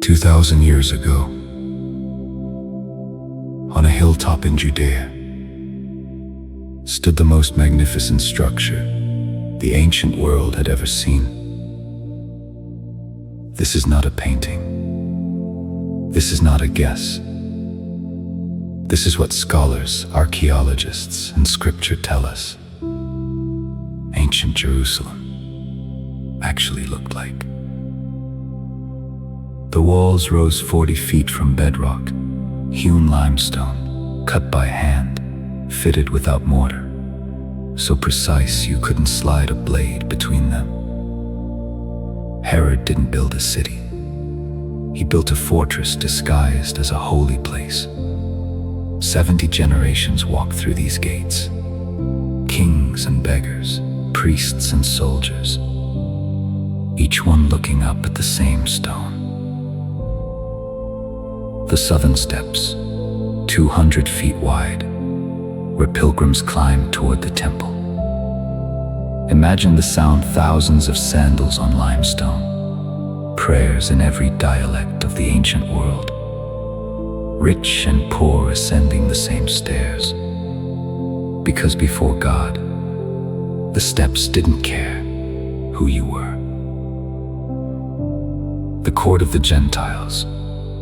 2,000 years ago, on a hilltop in Judea, stood the most magnificent structure the ancient world had ever seen. This is not a painting. This is not a guess. This is what scholars, archaeologists, and scripture tell us ancient Jerusalem actually looked like. The walls rose 40 feet from bedrock, hewn limestone, cut by hand, fitted without mortar, so precise you couldn't slide a blade between them. Herod didn't build a city. He built a fortress disguised as a holy place. 70 generations walked through these gates. Kings and beggars, priests and soldiers, each one looking up at the same stone. The southern steps, 200 feet wide, where pilgrims climbed toward the temple. Imagine the sound: thousands of sandals on limestone, prayers in every dialect of the ancient world, rich and poor ascending the same stairs. Because before God, the steps didn't care who you were. The court of the Gentiles,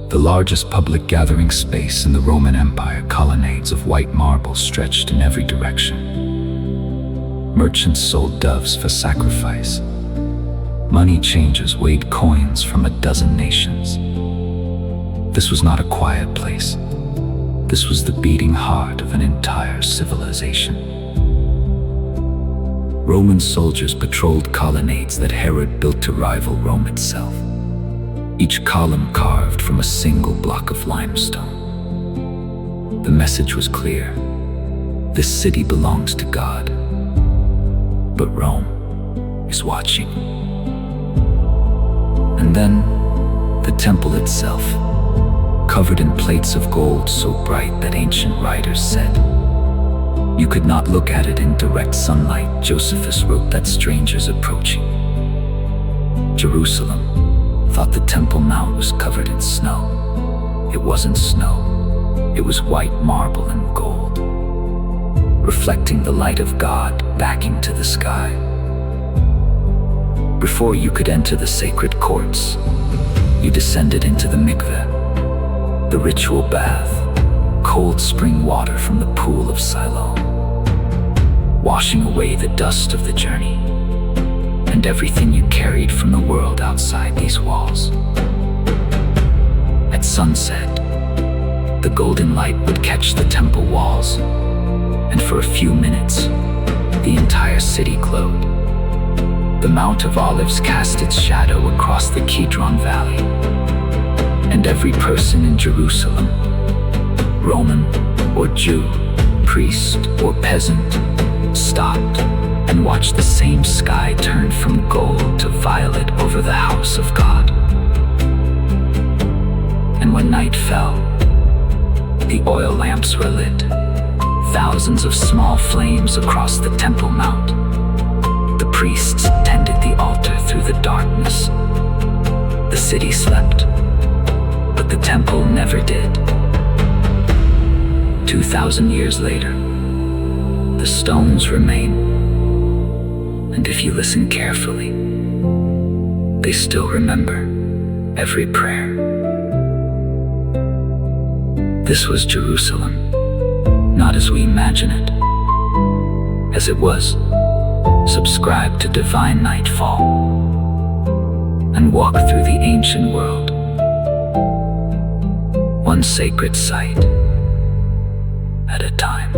the largest public gathering space in the Roman Empire, colonnades of white marble stretched in every direction. Merchants sold doves for sacrifice. Money changers weighed coins from a dozen nations. This was not a quiet place. This was the beating heart of an entire civilization. Roman soldiers patrolled colonnades that Herod built to rival Rome itself, each column carved from a single block of limestone. The message was clear: this city belongs to God, but Rome is watching. And then the temple itself, covered in plates of gold so bright that ancient writers said you could not look at it in direct sunlight. Josephus wrote that strangers approaching Jerusalem thought the Temple Mount was covered in snow. It wasn't snow, it was white marble and gold, reflecting the light of God back into the sky. Before you could enter the sacred courts, you descended into the mikveh, the ritual bath, cold spring water from the pool of Siloam, washing away the dust of the journey and everything you carried from the world outside these walls. At sunset, the golden light would catch the temple walls, and for a few minutes, the entire city glowed. The Mount of Olives cast its shadow across the Kidron Valley, and every person in Jerusalem, Roman or Jew, priest or peasant, stopped and watched the same sky turn from gold to violet over the house of God. And when night fell, the oil lamps were lit, thousands of small flames across the Temple Mount. The priests tended the altar through the darkness. The city slept, but the temple never did. 2,000 years later, the stones remain. And if you listen carefully, they still remember every prayer. This was Jerusalem, not as we imagine it, as it was. Subscribe to Devine NightFall and walk through the ancient world, one sacred site at a time.